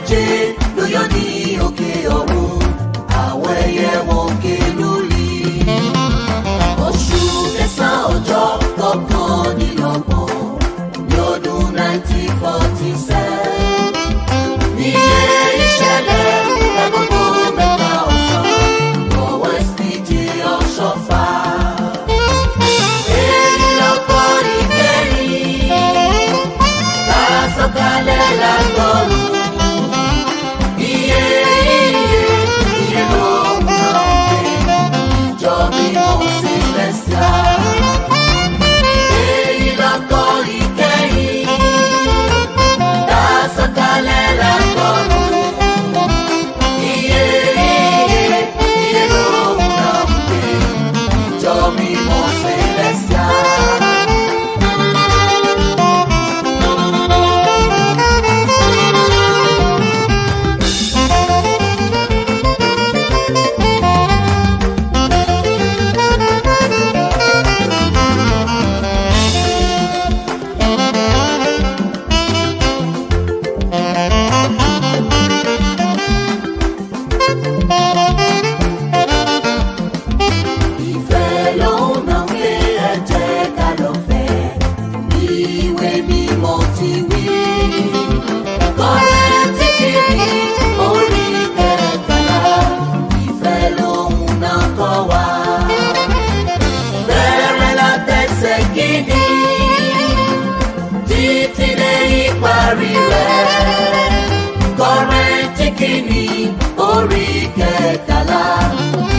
méje ló yọ ní òkè ọ̀run, àwọn ẹyẹ wọn ké lórí. Oṣù kẹsàn-án ọjọ́ kọkànlélọ́gbọ̀n ní ọdún 1947 ní ìṣẹ̀lẹ̀ lágogo mẹ́ta ọ̀sán lọ West PG Ọ̀ṣọ́fà. Èyí lọ́kọ́ ìkẹyìn tá a sọ̀kalẹ̀ lágbọ̀rún. Iye lòun náà ń gbé ìjọ mímọ́ Celestial. Èyí lọ́kọ́ ìkẹyìn tá a sọ̀kalẹ̀ lágbọ̀rún. Iye lòun náà ń gbé ìjọ mímọ́ Celestial. Ìfẹ́ lòun náà ń gbé, ẹ jẹ́ ká lọ fẹ́, bí ìwé mímọ́ ti wí. Kọ́ríńtì kìíní orí kẹtàlá, ìfẹ́ lòun náà kọ́ wa. Bẹ̀rẹ̀ látẹsẹ̀ kìíní títí dé ìparí rẹ̀. Kọ́ríńtì kìíní orí kẹtàlá,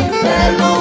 ìfẹ́ lòun